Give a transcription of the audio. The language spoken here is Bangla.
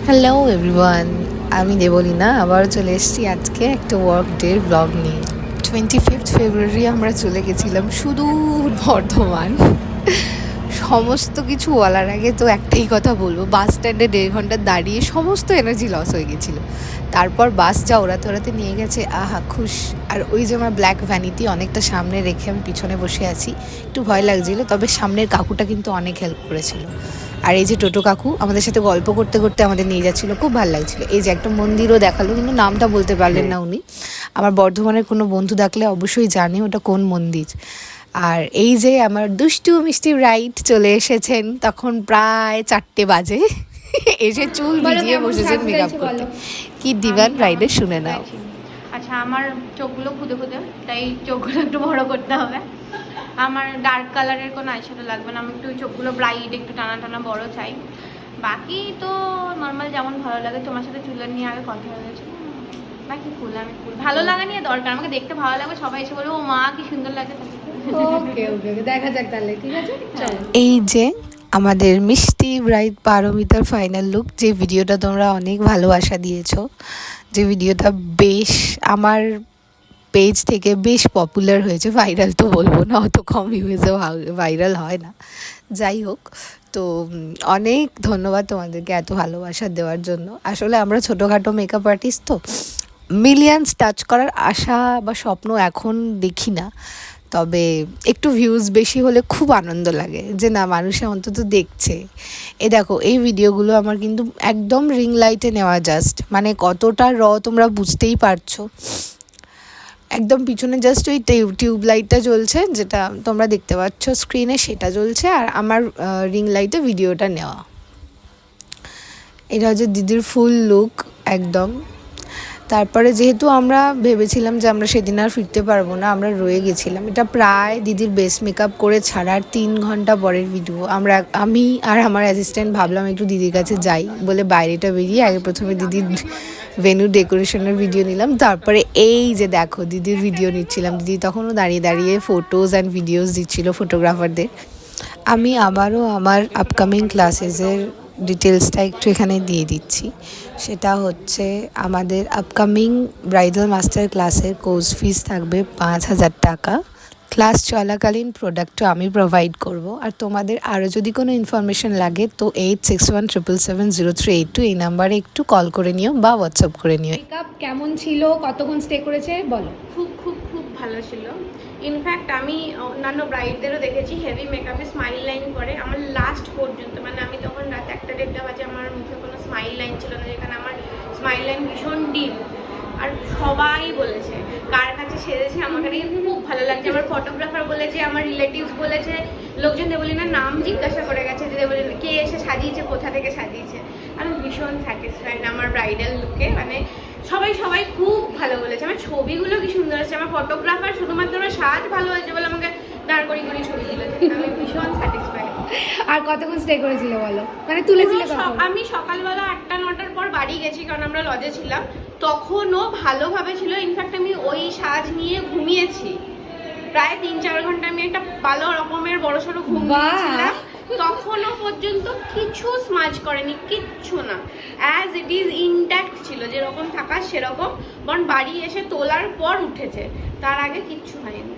হ্যালো এভরিওয়ান, আমি দেবলীনা আবার চলে এসেছি আজকে একটা ওয়ার্ক ডে ব্লগ নিয়ে। 25 ফেব্রুয়ারি আমরা চলে গেছিলাম সুদূর বর্ধমান। সমস্ত কিছু বলার আগে তো একটাই কথা বলবো, বাস স্ট্যান্ডে 1.5 ঘন্টা দাঁড়িয়ে সমস্ত এনার্জি লস হয়ে গেছিলো। তারপর বাস যা ওড়াতে ওড়াতে নিয়ে গেছে, আহা খুশ। আর ওই যে আমার ব্ল্যাক ভ্যানিটি অনেকটা সামনে রেখে আমি পিছনে বসে আছি, একটু ভয় লাগছিলো, তবে সামনের কাকুটা কিন্তু অনেক হেল্প করেছিল। আর এই যে টোটো কাকু আমাদের সাথে গল্প করতে করতে আমাদের নিয়ে যাচ্ছিলো, খুব ভালো লাগছিলো। এই যে একটা মন্দিরও দেখালো, কিন্তু নামটা বলতে পারলেন না উনি। আমার বর্ধমানের কোনো বন্ধু দেখলে অবশ্যই জানে ওটা কোন মন্দির। আর এই যে আমার দুষ্টু মিষ্টি ব্রাইড চলে এসেছেন, তখন প্রায় 4টে বাজে। এসে চুল ভিজিয়ে বসেছেন মেকআপ করতে। কি ডিভান ব্রাইডের শুনে নাও। আচ্ছা, আমার চোখগুলো খুদে খুদে, তাই চোখগুলো একটু বড় করতে হবে। আমার ডার্ক কালারের কোনো আইশ্যাডো লাগবে না, আমি একটু চোখগুলো ব্রাইট একটু টানা টানা বড় চাই। বাকি তো নর্মাল যেমন ভালো লাগে। তোমার সাথে চুলের নিয়ে আগে কথা হয়ে গেছে, বাকি ফুল আমি ফুল ভালো লাগা নিয়ে দরকার, আমাকে দেখতে ভালো লাগবে, সবাই এসে বলবে ও মা কি সুন্দর লাগে। ওকে ওকে দেখা যাক তাহলে, ঠিক আছে। এই যে আমাদের মিষ্টি ব্রাইড পারমিতার ফাইনাল লুক, যে ভিডিওটা তোমরা অনেক ভালোবাসা দিয়েছো, যে ভিডিওটা বেশ আমার পেজ থেকে বেশ পপুলার হয়েছে। ভাইরাল তো বলবো না, অত কম ভিউজে ভাইরাল হয় না। যাই হোক, তো অনেক ধন্যবাদ তোমাদেরকে এত ভালোবাসা দেওয়ার জন্য। আসলে আমরা ছোটোখাটো মেকআপ আর্টিস্ট, তো মিলিয়ন্স টাচ করার আশা বা স্বপ্ন এখন দেখি না। তবে একটু ভিউজ বেশি হলে খুব আনন্দ লাগে যে না, মানুষে অন্তত দেখছে। দেখো এই ভিডিওগুলো আমার কিন্তু একদম রিং লাইটে নেওয়া, জাস্ট মানে কতটা তোমরা বুঝতেই পারছো। একদম পিছনে জাস্ট ওই টিউব লাইটটা জ্বলছে, যেটা তোমরা দেখতে পাচ্ছ স্ক্রিনে, সেটা জ্বলছে। আর আমার রিং লাইটে ভিডিওটা নেওয়া। এটা হচ্ছে দিদির ফুল লুক একদম। তারপরে যেহেতু আমরা ভেবেছিলাম যে আমরা সেদিন আর ফিরতে পারবো না, আমরা রয়ে গেছিলাম। এটা প্রায় দিদির বেস মেকআপ করে ছাড়ার 3 ঘন্টা পরের ভিডিও। আমি আর আমার অ্যাসিস্ট্যান্ট ভাবলাম একটু দিদির কাছে যাই বলে বাইরেটা বেরিয়ে আগে প্রথমে দিদির ভেন্যু ডেকোরেশনের ভিডিও নিলাম। তারপরে এই যে দেখো দিদির ভিডিও নিচ্ছিলাম। দিদি তখনও দাঁড়িয়ে দাঁড়িয়ে ফটোজ অ্যান্ড ভিডিওস দিচ্ছিল ফটোগ্রাফারদের। আমি আবারও আমার আপকামিং ক্লাসেসের ডিটেলসটা একটু এখানে দিয়ে দিচ্ছি। সেটা হচ্ছে আমাদের আপকামিং ব্রাইডাল মাস্টার ক্লাসের কোর্স ফিস থাকবে 5,000 টাকা। ক্লাস চলাকালীন প্রোডাক্টও আমি প্রোভাইড করব। আর তোমাদের আরও যদি কোনো ইনফরমেশন লাগে তো 8617770382 এই নাম্বারে একটু কল করে নিও বা হোয়াটসঅ্যাপ করে নিও। মেকআপ কেমন ছিল, কতক্ষণ স্টে করেছে বলো। খুব খুব খুব ভালো ছিল। ইনফ্যাক্ট আমি অন্যান্য ব্রাইডদেরও দেখেছি হেভি মেকআপে স্মাইল লাইন করে। আমার লাস্ট পর্যন্ত, মানে আমি তখন রাত 1টা-1.5টা বাজে, আমার মুখে কোনো স্মাইল লাইন ছিল না, যেখানে আমার স্মাইল লাইন ভীষণ ডিপ। আর সবাই বলেছে কার কাছে সেজেছে আমার কাছে খুব ভালো লাগছে। আমার ফটোগ্রাফার বলেছে, আমার রিলেটিভস বলেছে, লোকজন দেবলীনার নাম জিজ্ঞাসা করে গেছে যে দেবলীনা কে এসে সাজিয়েছে, কোথা থেকে সাজিয়েছে। আমি ভীষণ স্যাটিসফাইড আমার ব্রাইডাল লুকে, মানে সবাই খুব ভালো বলেছে। আমার ছবিগুলো কি সুন্দর আছে। আমার ফটোগ্রাফার শুধুমাত্র আমার সাজ ভালো হয়েছে বলে আমাকে দাঁড় করি ছবি তুলেছে। আমি ভীষণ স্যাটিসফাইড। আর কতক্ষণ স্টে করেছিল বলো, মানে তুলেছিলে কখন? আমি সকালবেলা 8টা-9টার পর বাড়ি গেছি, কারণ আমরা লজে ছিলাম। তখনও ভালোভাবে ছিল। ইনফ্যাক্ট আমি ওই সাজ নিয়ে ঘুমিয়েছি প্রায় 3-4 ঘন্টা। আমি একটা ভালো রকমের বড়সড় ঘুম দিয়েছিলাম। তখনও পর্যন্ত কিছু স্মাজ করেনি, কিচ্ছু না, অ্যাজ ইট ইজ ইনট্যাক্ট ছিল, যেরকম থাকা সেরকম। বরং বাড়ি এসে তোলার পর উঠেছে, তার আগে কিচ্ছু হয়নি।